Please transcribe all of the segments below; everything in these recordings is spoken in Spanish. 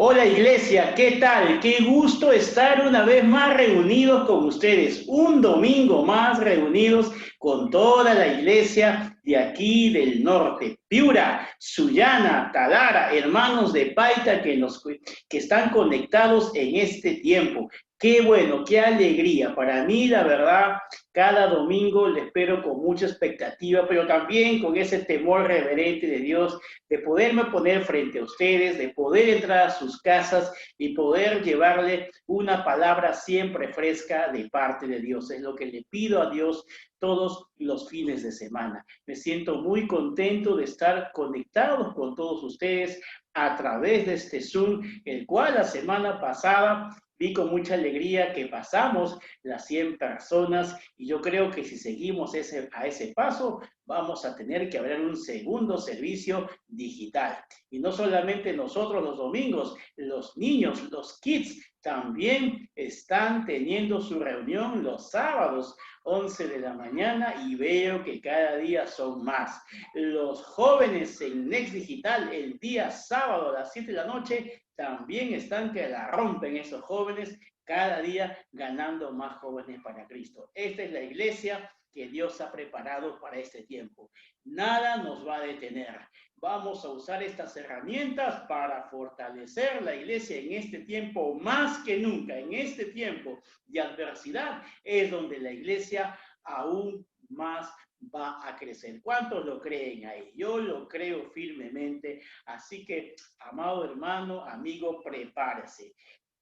Hola iglesia, ¿qué tal? Qué gusto estar una vez más reunidos con ustedes. Un domingo más reunidos con toda la iglesia de aquí del norte. Piura, Sullana, Talara, hermanos de Paita que están conectados en este tiempo. Qué bueno, qué alegría. Para mí, la verdad, cada domingo le espero con mucha expectativa, pero también con ese temor reverente de Dios, de poderme poner frente a ustedes, de poder entrar a sus casas y poder llevarle una palabra siempre fresca de parte de Dios. Es lo que le pido a Dios todos los fines de semana. Me siento muy contento de estar conectados con todos ustedes a través de este Zoom, el cual la semana pasada vi con mucha alegría que pasamos las 100 personas y yo creo que si seguimos a ese paso, vamos a tener que abrir un segundo servicio digital. Y no solamente nosotros los domingos, los niños, los kids, también están teniendo su reunión los sábados, 11 de la mañana, y veo que cada día son más. Los jóvenes en Next Digital, el día sábado a las 7 de la noche, también están que la rompen esos jóvenes, cada día ganando más jóvenes para Cristo. Esta es la iglesia que Dios ha preparado para este tiempo. Nada nos va a detener. Vamos a usar estas herramientas para fortalecer la iglesia en este tiempo más que nunca. En este tiempo de adversidad es donde la iglesia aún más va a crecer. ¿Cuántos lo creen ahí? Yo lo creo firmemente. Así que, amado hermano, amigo, prepárese.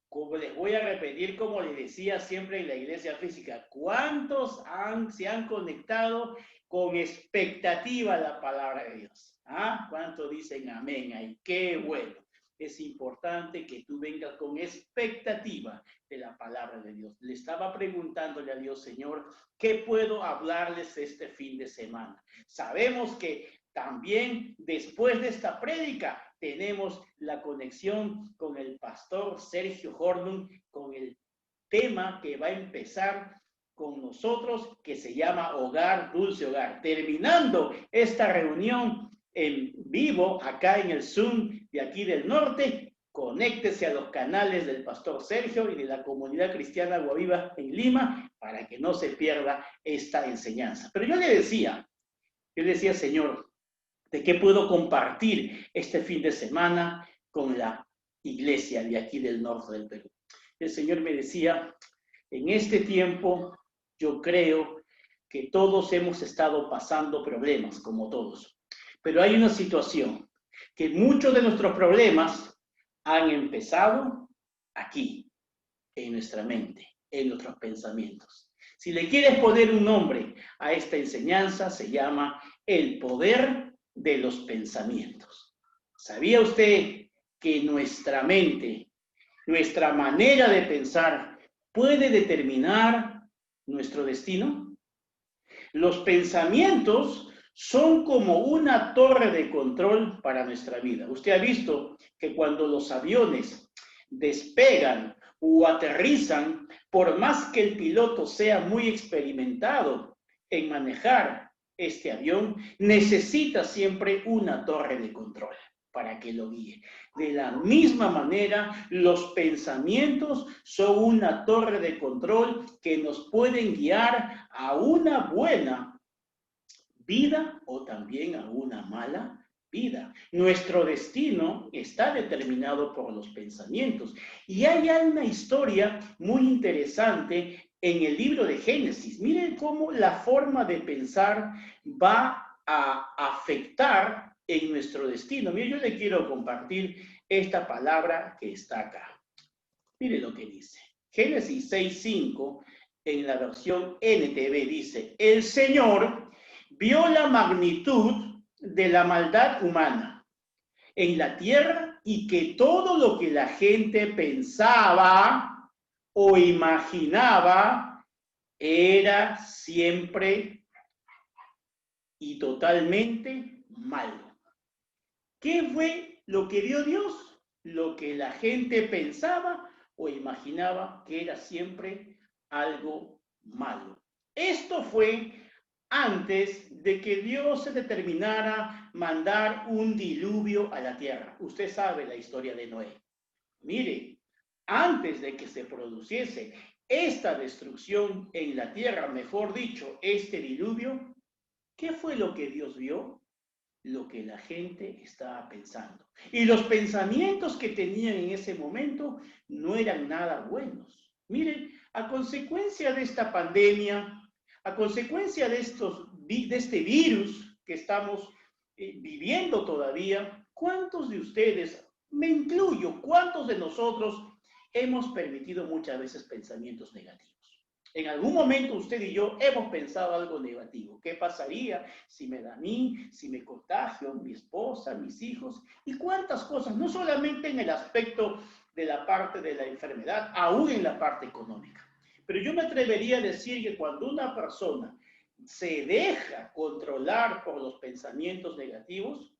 Como les voy a repetir, como les decía siempre en la iglesia física, ¿cuántos se han conectado con expectativa a la palabra de Dios? ¿Ah? ¿Cuántos dicen amén ahí? Qué bueno. Es importante que tú vengas con expectativa de la palabra de Dios. Le estaba preguntándole a Dios, Señor, ¿qué puedo hablarles este fin de semana? Sabemos que también después de esta prédica tenemos la conexión con el pastor Sergio Hornung, con el tema que va a empezar con nosotros, que se llama Hogar, Dulce Hogar. Terminando esta reunión en vivo, acá en el Zoom de aquí del norte, conéctese a los canales del pastor Sergio y de la comunidad cristiana Agua Viva en Lima para que no se pierda esta enseñanza. Pero yo le decía, Señor, ¿de qué puedo compartir este fin de semana con la iglesia de aquí del norte del Perú? El Señor me decía, en este tiempo yo creo que todos hemos estado pasando problemas, como todos, pero hay una situación, que muchos de nuestros problemas han empezado aquí, en nuestra mente, en nuestros pensamientos. Si le quieres poner un nombre a esta enseñanza, se llama el poder de los pensamientos. ¿Sabía usted que nuestra mente, nuestra manera de pensar, puede determinar nuestro destino? Los pensamientos son como una torre de control para nuestra vida. Usted ha visto que cuando los aviones despegan o aterrizan, por más que el piloto sea muy experimentado en manejar este avión, necesita siempre una torre de control para que lo guíe. De la misma manera, los pensamientos son una torre de control que nos pueden guiar a una buena vida o también a una mala vida. Nuestro destino está determinado por los pensamientos. Y hay una historia muy interesante en el libro de Génesis. Miren cómo la forma de pensar va a afectar en nuestro destino. Miren, yo le quiero compartir esta palabra que está acá. Mire lo que dice. Génesis 6:5, en la versión NTV, dice: el Señor vio la magnitud de la maldad humana en la tierra y que todo lo que la gente pensaba o imaginaba era siempre y totalmente malo. ¿Qué fue lo que vio Dios? Lo que la gente pensaba o imaginaba que era siempre algo malo. Esto fue antes de que Dios se determinara mandar un diluvio a la tierra. Usted sabe la historia de Noé. Mire, antes de que se produciese esta destrucción en la tierra, mejor dicho, este diluvio, ¿qué fue lo que Dios vio? Lo que la gente estaba pensando. Y los pensamientos que tenían en ese momento no eran nada buenos. Miren, a consecuencia de esta pandemia, a consecuencia de este virus que estamos viviendo todavía, ¿cuántos de ustedes, me incluyo, cuántos de nosotros hemos permitido muchas veces pensamientos negativos? En algún momento usted y yo hemos pensado algo negativo. ¿Qué pasaría si me da a mí, si me contagio, mi esposa, mis hijos? Y cuántas cosas, no solamente en el aspecto de la parte de la enfermedad, aún en la parte económica. Pero yo me atrevería a decir que cuando una persona se deja controlar por los pensamientos negativos,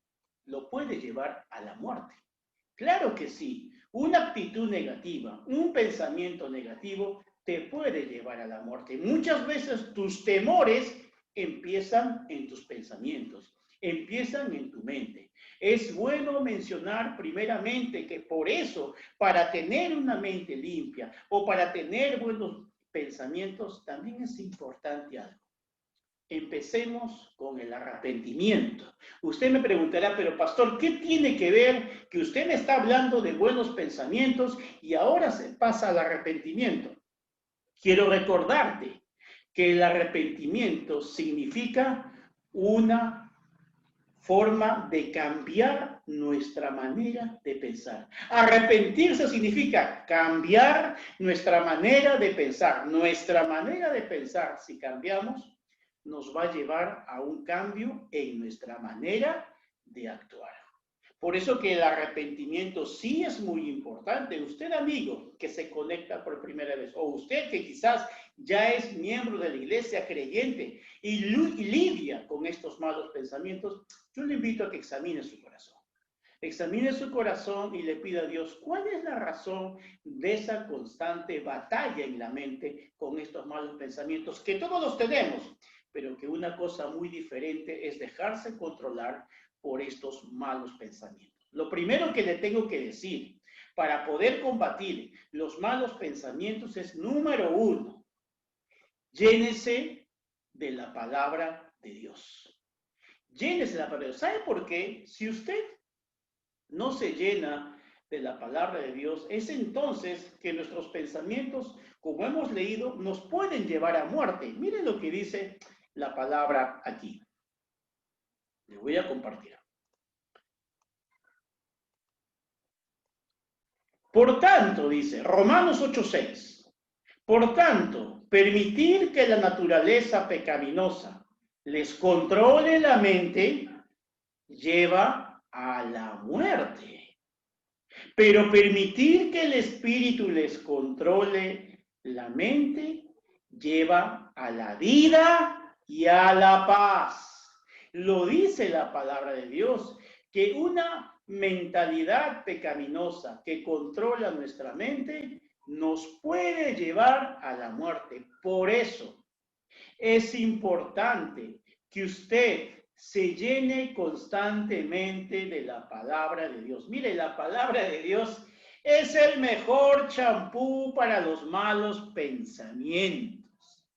lo puede llevar a la muerte. Claro que sí, una actitud negativa, un pensamiento negativo te puede llevar a la muerte. Muchas veces tus temores empiezan en tus pensamientos, empiezan en tu mente. Es bueno mencionar primeramente que por eso, para tener una mente limpia o para tener buenos pensamientos, también es importante algo. Empecemos con el arrepentimiento. Usted me preguntará, pero pastor, ¿qué tiene que ver que usted me está hablando de buenos pensamientos y ahora se pasa al arrepentimiento? Quiero recordarte que el arrepentimiento significa una forma de cambiar nuestra manera de pensar. Arrepentirse significa cambiar nuestra manera de pensar. Nuestra manera de pensar, si cambiamos, nos va a llevar a un cambio en nuestra manera de actuar. Por eso que el arrepentimiento sí es muy importante. Usted, amigo, que se conecta por primera vez, o usted que quizás ya es miembro de la iglesia creyente y lidia con estos malos pensamientos, yo le invito a que examine su corazón. Examine su corazón y le pida a Dios cuál es la razón de esa constante batalla en la mente con estos malos pensamientos que todos los tenemos, pero que una cosa muy diferente es dejarse controlar por estos malos pensamientos. Lo primero que le tengo que decir para poder combatir los malos pensamientos es, número uno, llénese de la palabra de Dios. Llénese de la palabra de Dios. ¿Sabe por qué? Si usted no se llena de la palabra de Dios, es entonces que nuestros pensamientos, como hemos leído, nos pueden llevar a muerte. Miren lo que dice la palabra aquí. Le voy a compartir. Por tanto, dice Romanos 8:6, por tanto, permitir que la naturaleza pecaminosa les controle la mente lleva a la muerte. Pero permitir que el espíritu les controle la mente lleva a la vida y a la paz. Lo dice la palabra de Dios, que una mentalidad pecaminosa que controla nuestra mente nos puede llevar a la muerte. Por eso es importante que usted se llene constantemente de la palabra de Dios. Mire, la palabra de Dios es el mejor champú para los malos pensamientos.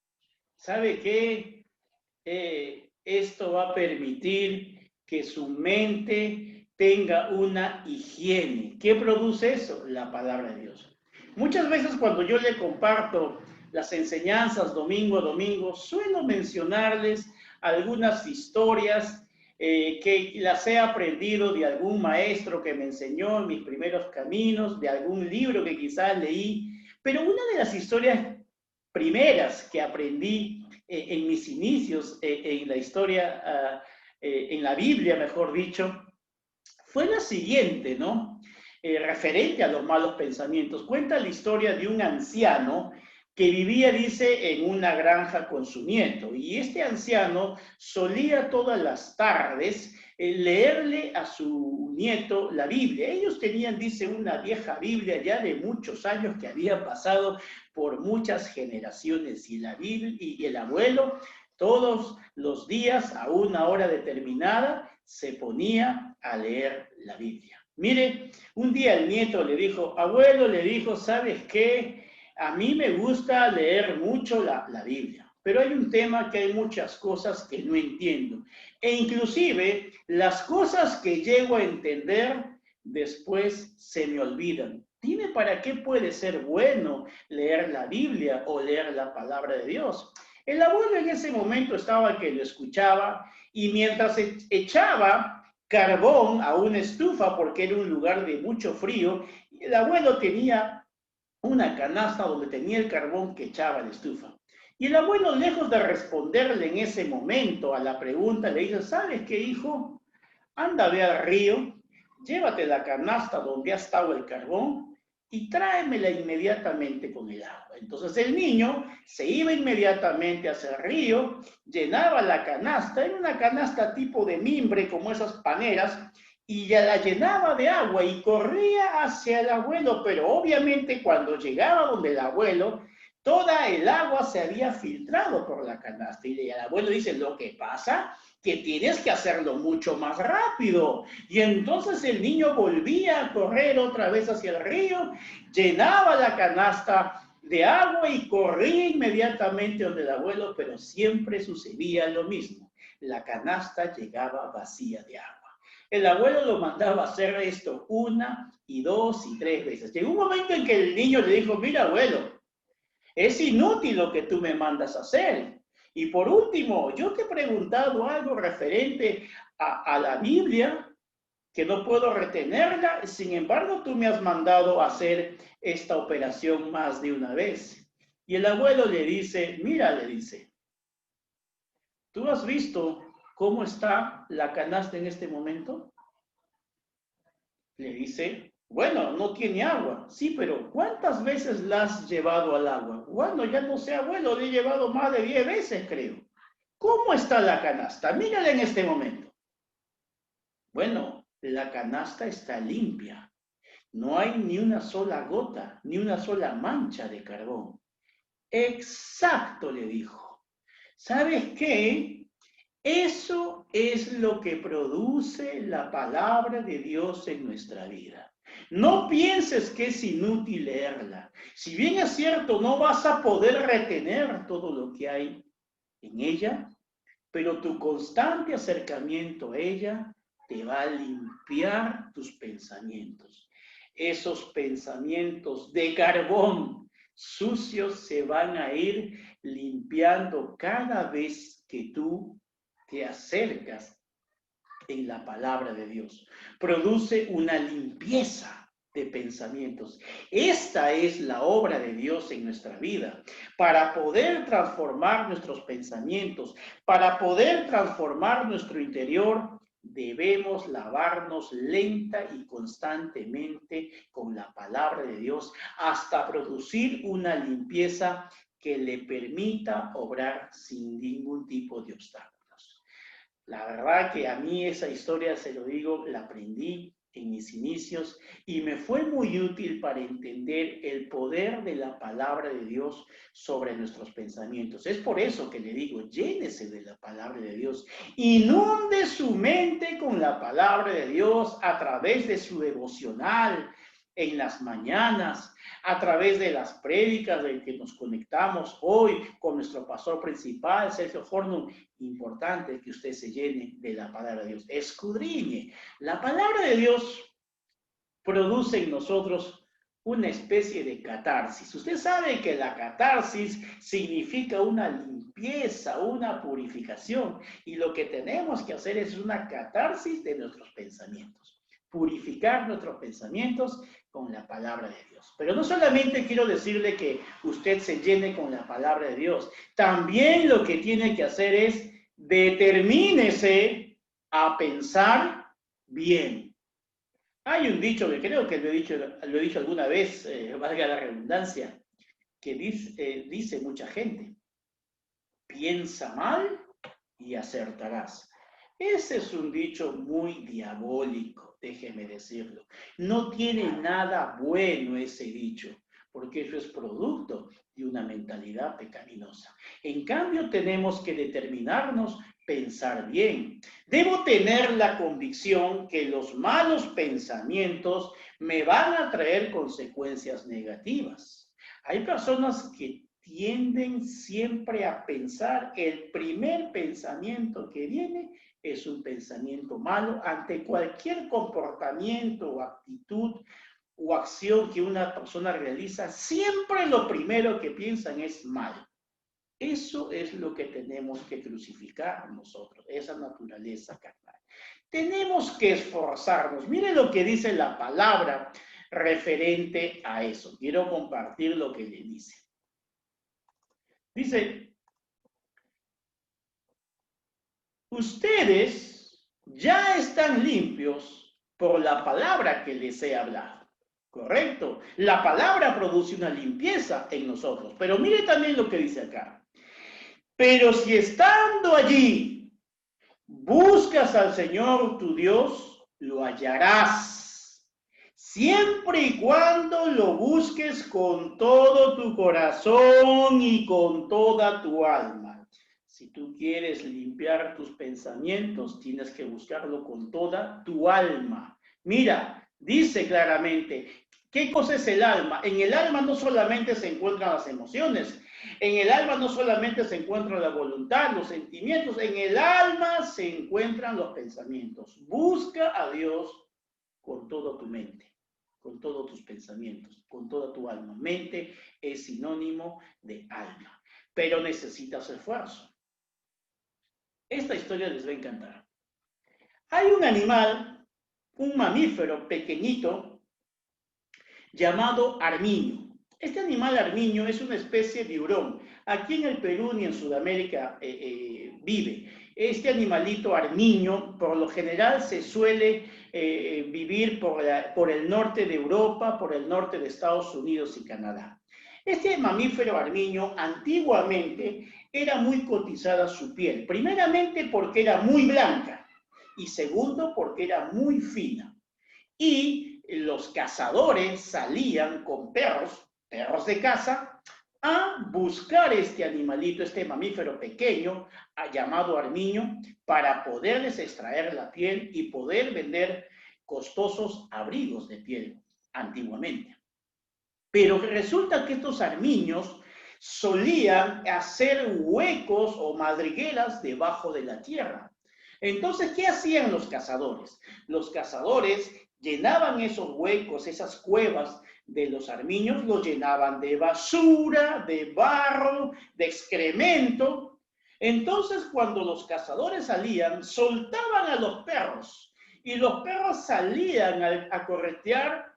¿Sabe qué? Esto va a permitir que su mente tenga una higiene. ¿Qué produce eso? La palabra de Dios. Muchas veces cuando yo le comparto las enseñanzas domingo a domingo, suelo mencionarles algunas historias que las he aprendido de algún maestro que me enseñó en mis primeros caminos, de algún libro que quizás leí, pero una de las historias primeras que aprendí en mis inicios en la historia, en la Biblia, mejor dicho, fue la siguiente, ¿no? Referente a los malos pensamientos. Cuenta la historia de un anciano que vivía, dice, en una granja con su nieto. Y este anciano solía todas las tardes leerle a su nieto la Biblia. Ellos tenían, dice, una vieja Biblia ya de muchos años que había pasado por muchas generaciones. Y la Biblia y el abuelo todos los días a una hora determinada se ponía a leer la Biblia. Mire, un día el nieto le dijo, abuelo, le dijo, ¿sabes qué? A mí me gusta leer mucho la Biblia, pero hay un tema que hay muchas cosas que no entiendo. E inclusive las cosas que llego a entender después se me olvidan. Dime para qué puede ser bueno leer la Biblia o leer la palabra de Dios. El abuelo en ese momento estaba que lo escuchaba y mientras echaba carbón a una estufa porque era un lugar de mucho frío, y el abuelo tenía una canasta donde tenía el carbón que echaba a la estufa. Y el abuelo, lejos de responderle en ese momento a la pregunta, le dice, ¿sabes qué, hijo? Anda, ve al río, llévate la canasta donde ha estado el carbón y tráemela inmediatamente con el agua. Entonces el niño se iba inmediatamente hacia el río, llenaba la canasta, era una canasta tipo de mimbre, como esas paneras, y ya la llenaba de agua y corría hacia el abuelo, pero obviamente cuando llegaba donde el abuelo, toda el agua se había filtrado por la canasta. Y el abuelo dice, lo que pasa que tienes que hacerlo mucho más rápido. Y entonces el niño volvía a correr otra vez hacia el río, llenaba la canasta de agua y corría inmediatamente donde el abuelo, pero siempre sucedía lo mismo. La canasta llegaba vacía de agua. El abuelo lo mandaba a hacer esto una y dos y tres veces. Llegó un momento en que el niño le dijo, mira abuelo, es inútil lo que tú me mandas a hacer. Y por último, yo te he preguntado algo referente a la Biblia, que no puedo retenerla, sin embargo tú me has mandado a hacer esta operación más de una vez. Y el abuelo le dice, mira, le dice, ¿tú has visto cómo está la canasta en este momento? Le dice, bueno, no tiene agua. Sí, pero ¿cuántas veces la has llevado al agua? Bueno, ya no sé, abuelo, le he llevado más de 10 veces, creo. ¿Cómo está la canasta? Mírala en este momento. Bueno, la canasta está limpia. No hay ni una sola gota, ni una sola mancha de carbón. Exacto, le dijo. ¿Sabes qué? Eso es lo que produce la palabra de Dios en nuestra vida. No pienses que es inútil leerla. Si bien es cierto, no vas a poder retener todo lo que hay en ella, pero tu constante acercamiento a ella te va a limpiar tus pensamientos. Esos pensamientos de carbón sucios se van a ir limpiando cada vez que tú te acercas en la palabra de Dios. Produce una limpieza de pensamientos. Esta es la obra de Dios en nuestra vida, para poder transformar nuestros pensamientos, para poder transformar nuestro interior. Debemos lavarnos lenta y constantemente con la palabra de Dios hasta producir una limpieza que le permita obrar sin ningún tipo de obstáculos. La verdad que a mí esa historia, se lo digo, la aprendí en mis inicios y me fue muy útil para entender el poder de la palabra de Dios sobre nuestros pensamientos. Es por eso que le digo, llénese de la palabra de Dios, inunde su mente con la palabra de Dios a través de su devocional en las mañanas, a través de las prédicas de que nos conectamos hoy con nuestro pastor principal, Sergio Hornum. Importante que usted se llene de la palabra de Dios. Escudriñe. La palabra de Dios produce en nosotros una especie de catarsis. Usted sabe que la catarsis significa una limpieza, una purificación, y lo que tenemos que hacer es una catarsis de nuestros pensamientos. Purificar nuestros pensamientos con la palabra de Dios. Pero no solamente quiero decirle que usted se llene con la palabra de Dios, también lo que tiene que hacer es determínese a pensar bien. Hay un dicho que creo que lo he dicho alguna vez, valga la redundancia, que dice mucha gente, piensa mal y acertarás. Ese es un dicho muy diabólico, déjeme decirlo. No tiene nada bueno ese dicho, porque eso es producto de una mentalidad pecaminosa. En cambio, tenemos que determinarnos, pensar bien. Debo tener la convicción que los malos pensamientos me van a traer consecuencias negativas. Hay personas que tienden siempre a pensar, el primer pensamiento que viene es un pensamiento malo ante cualquier comportamiento o actitud o acción que una persona realiza, siempre lo primero que piensan es mal. Eso es lo que tenemos que crucificar nosotros, esa naturaleza carnal. Tenemos que esforzarnos. Mire lo que dice la palabra referente a eso. Quiero compartir lo que le dice. Dice, ustedes ya están limpios por la palabra que les he hablado. Correcto. La palabra produce una limpieza en nosotros. Pero mire también lo que dice acá. Pero si estando allí buscas al Señor tu Dios, lo hallarás. Siempre y cuando lo busques con todo tu corazón y con toda tu alma. Si tú quieres limpiar tus pensamientos, tienes que buscarlo con toda tu alma. Mira, dice claramente, ¿qué cosa es el alma? En el alma no solamente se encuentran las emociones, en el alma no solamente se encuentra la voluntad, los sentimientos, en el alma se encuentran los pensamientos. Busca a Dios con toda tu mente, con todos tus pensamientos, con toda tu alma. Mente es sinónimo de alma, pero necesitas esfuerzo. Esta historia les va a encantar. Hay un animal, un mamífero pequeñito, llamado armiño. Este animal armiño es una especie de hurón. Aquí en el Perú ni en Sudamérica vive. Este animalito armiño, por lo general, se suele vivir por el norte de Europa, por el norte de Estados Unidos y Canadá. Este mamífero armiño antiguamente era muy cotizada su piel. Primeramente porque era muy blanca y segundo porque era muy fina. Y los cazadores salían con perros de caza, a buscar este animalito, este mamífero pequeño, llamado armiño, para poderles extraer la piel y poder vender costosos abrigos de piel antiguamente. Pero resulta que estos armiños solían hacer huecos o madrigueras debajo de la tierra. Entonces, ¿qué hacían los cazadores? Los cazadores llenaban esos huecos, esas cuevas de los armiños, los llenaban de basura, de barro, de excremento. Entonces, cuando los cazadores salían, soltaban a los perros y los perros salían a corretear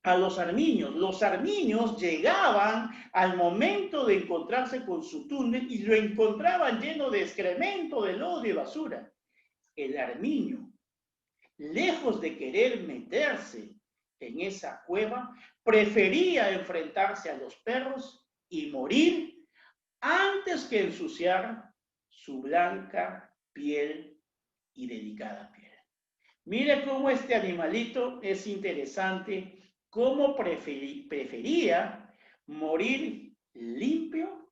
a los armiños. Los armiños llegaban al momento de encontrarse con su túnel y lo encontraban lleno de excremento, de lodo y basura. El armiño, lejos de querer meterse en esa cueva, prefería enfrentarse a los perros y morir antes que ensuciar su blanca piel y delicada piel. Mire cómo este animalito es interesante, cómo prefería morir limpio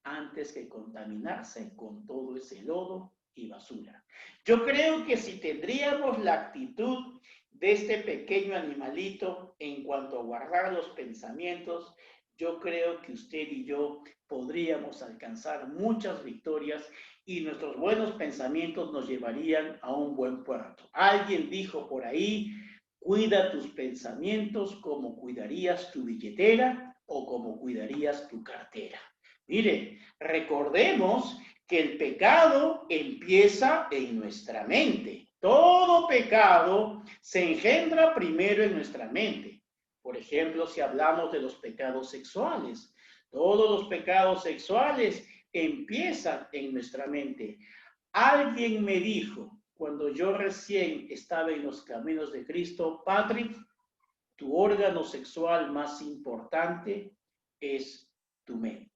antes que contaminarse con todo ese lodo y basura. Yo creo que si tendríamos la actitud de este pequeño animalito en cuanto a guardar los pensamientos, yo creo que usted y yo podríamos alcanzar muchas victorias y nuestros buenos pensamientos nos llevarían a un buen puerto. Alguien dijo por ahí, cuida tus pensamientos como cuidarías tu billetera o como cuidarías tu cartera. Mire, recordemos que el pecado empieza en nuestra mente. Todo pecado se engendra primero en nuestra mente. Por ejemplo, si hablamos de los pecados sexuales, todos los pecados sexuales empiezan en nuestra mente. Alguien me dijo, cuando yo recién estaba en los caminos de Cristo, Patrick, tu órgano sexual más importante es tu mente.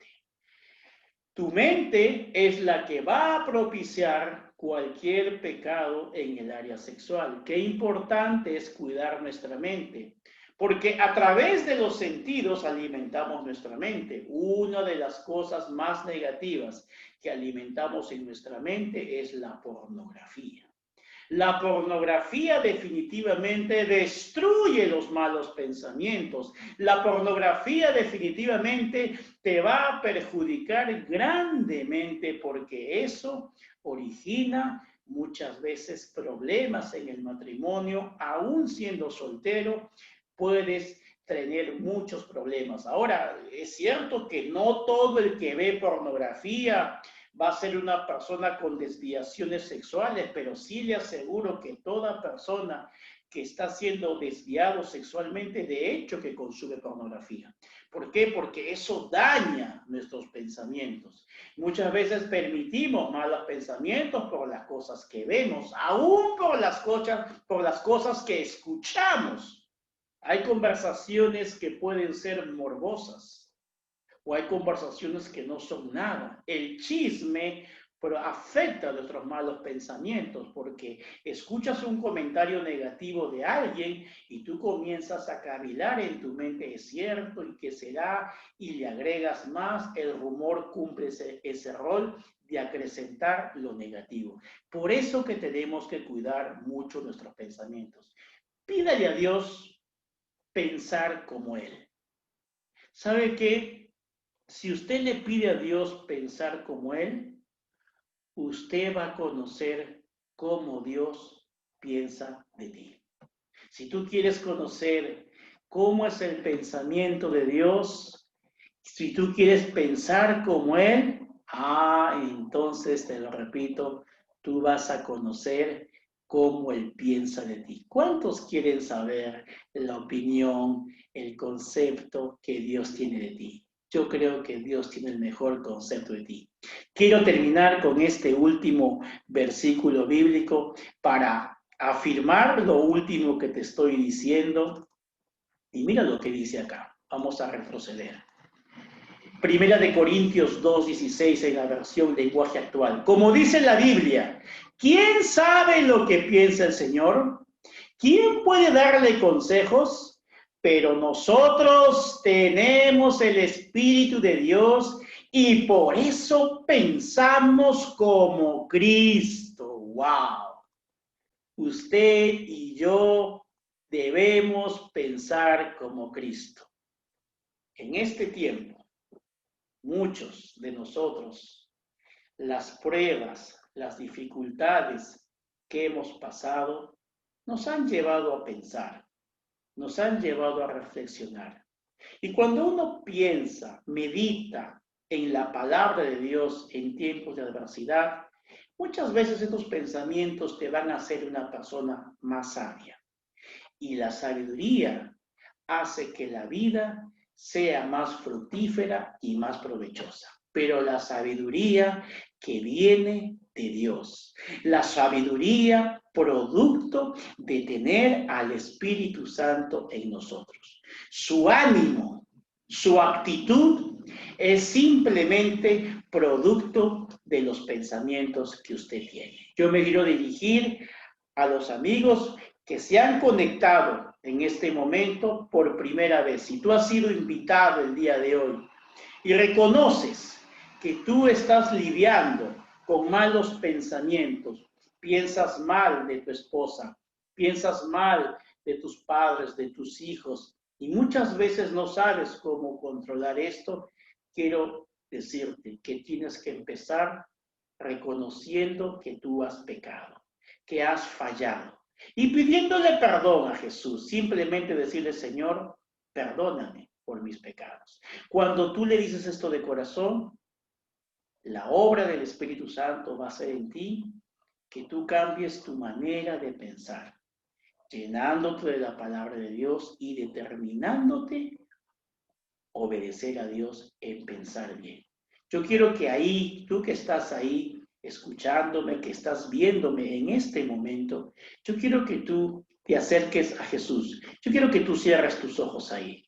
Tu mente es la que va a propiciar cualquier pecado en el área sexual. Qué importante es cuidar nuestra mente, Porque a través de los sentidos alimentamos nuestra mente. Una de las cosas más negativas que alimentamos en nuestra mente es la pornografía. La pornografía definitivamente destruye los malos pensamientos. La pornografía definitivamente te va a perjudicar grandemente porque eso origina muchas veces problemas en el matrimonio. Aún siendo soltero, puedes tener muchos problemas. Ahora, es cierto que no todo el que ve pornografía va a ser una persona con desviaciones sexuales, pero sí le aseguro que toda persona que está siendo desviado sexualmente, de hecho que consume pornografía. ¿Por qué? Porque eso daña nuestros pensamientos. Muchas veces permitimos malos pensamientos por las cosas que vemos, aún por las cosas que escuchamos. Hay conversaciones que pueden ser morbosas, o hay conversaciones que no son nada. El chisme afecta a nuestros malos pensamientos porque escuchas un comentario negativo de alguien y tú comienzas a cavilar en tu mente, es cierto, y qué será, y le agregas más. El rumor cumple ese rol de acrecentar lo negativo. Por eso que tenemos que cuidar mucho nuestros pensamientos. Pídale a Dios pensar como Él. ¿Sabe qué? Si usted le pide a Dios pensar como Él, usted va a conocer cómo Dios piensa de ti. Si tú quieres conocer cómo es el pensamiento de Dios, si tú quieres pensar como Él, entonces te lo repito, tú vas a conocer cómo Él piensa de ti. ¿Cuántos quieren saber la opinión, el concepto que Dios tiene de ti? Yo creo que Dios tiene el mejor concepto de ti. Quiero terminar con este último versículo bíblico para afirmar lo último que te estoy diciendo. Y mira lo que dice acá. Vamos a retroceder. Primera de Corintios 2:16 en la versión lenguaje actual. Como dice la Biblia, ¿quién sabe lo que piensa el Señor? ¿Quién puede darle consejos? Pero nosotros tenemos el Espíritu de Dios y por eso pensamos como Cristo. ¡Wow! Usted y yo debemos pensar como Cristo. En este tiempo, muchos de nosotros, las pruebas, las dificultades que hemos pasado, nos han llevado a pensar, nos han llevado a reflexionar. Y cuando uno piensa, medita en la palabra de Dios en tiempos de adversidad, muchas veces estos pensamientos te van a hacer una persona más sabia. Y la sabiduría hace que la vida sea más fructífera y más provechosa. Pero la sabiduría que viene de Dios, la sabiduría producto de tener al Espíritu Santo en nosotros. Su ánimo, su actitud es simplemente producto de los pensamientos que usted tiene. Yo me quiero dirigir a los amigos que se han conectado en este momento por primera vez. Si tú has sido invitado el día de hoy y reconoces que tú estás lidiando con malos pensamientos, piensas mal de tu esposa, piensas mal de tus padres, de tus hijos, y muchas veces no sabes cómo controlar esto, quiero decirte que tienes que empezar reconociendo que tú has pecado, que has fallado. Y pidiéndole perdón a Jesús, simplemente decirle, Señor, perdóname por mis pecados. Cuando tú le dices esto de corazón, la obra del Espíritu Santo va a ser en ti que tú cambies tu manera de pensar, llenándote de la palabra de Dios y determinándote obedecer a Dios en pensar bien. Yo quiero que ahí, tú que estás ahí, escuchándome, que estás viéndome en este momento, yo quiero que tú te acerques a Jesús. Yo quiero que tú cierres tus ojos ahí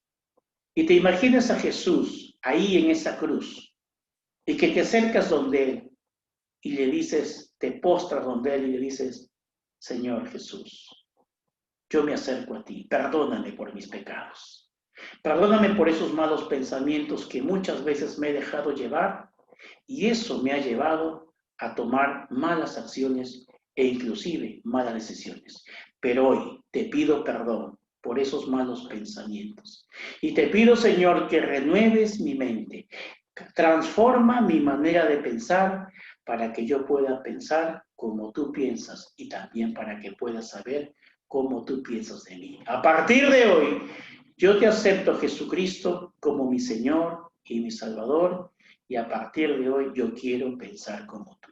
y te imagines a Jesús ahí en esa cruz y que te acercas donde Él y le dices, te postras donde Él y le dices, Señor Jesús, yo me acerco a ti. Perdóname por mis pecados. Perdóname por esos malos pensamientos que muchas veces me he dejado llevar y eso me ha llevado a tomar malas acciones e inclusive malas decisiones. Pero hoy te pido perdón por esos malos pensamientos. Y te pido, Señor, que renueves mi mente, transforma mi manera de pensar para que yo pueda pensar como tú piensas y también para que pueda saber cómo tú piensas de mí. A partir de hoy, yo te acepto, Jesucristo, como mi Señor y mi Salvador, y a partir de hoy yo quiero pensar como tú.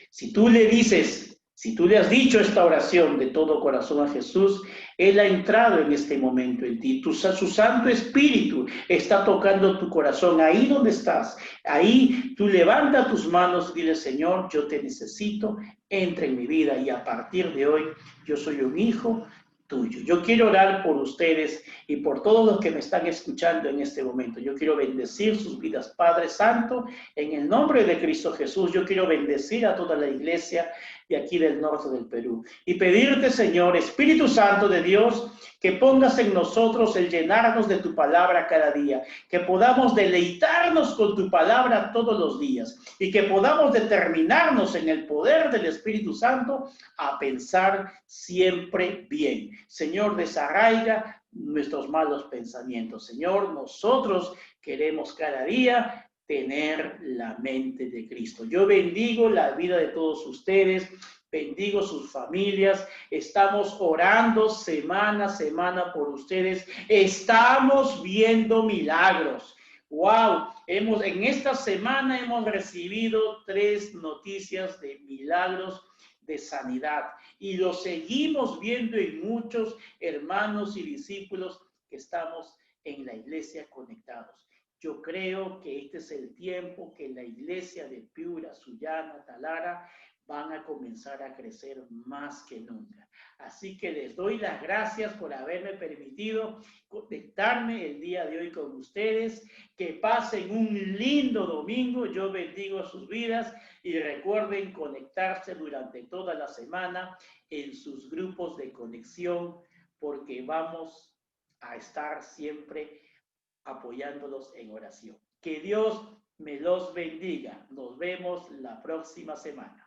Si tú le dices, si tú le has dicho esta oración de todo corazón a Jesús, Él ha entrado en este momento en ti. Su Santo Espíritu está tocando tu corazón ahí donde estás. Ahí tú levanta tus manos y dile, Señor, yo te necesito, entra en mi vida y a partir de hoy yo soy un hijo tuyo. Yo quiero orar por ustedes y por todos los que me están escuchando en este momento. Yo quiero bendecir sus vidas, Padre Santo, en el nombre de Cristo Jesús. Yo quiero bendecir a toda la iglesia de aquí del norte del Perú y pedirte, Señor, Espíritu Santo de Dios, que pongas en nosotros el llenarnos de tu palabra cada día, que podamos deleitarnos con tu palabra todos los días y que podamos determinarnos en el poder del Espíritu Santo a pensar siempre bien. Señor, desarraiga nuestros malos pensamientos. Señor, nosotros queremos cada día tener la mente de Cristo. Yo bendigo la vida de todos ustedes, bendigo sus familias, estamos orando semana a semana por ustedes, estamos viendo milagros. Wow, en esta semana hemos recibido 3 noticias de milagros de sanidad y lo seguimos viendo en muchos hermanos y discípulos que estamos en la iglesia conectados. Yo creo que este es el tiempo que la iglesia de Piura, Sullana, Talara van a comenzar a crecer más que nunca. Así que les doy las gracias por haberme permitido conectarme el día de hoy con ustedes. Que pasen un lindo domingo. Yo bendigo sus vidas y recuerden conectarse durante toda la semana en sus grupos de conexión porque vamos a estar siempre apoyándolos en oración. Que Dios me los bendiga. Nos vemos la próxima semana.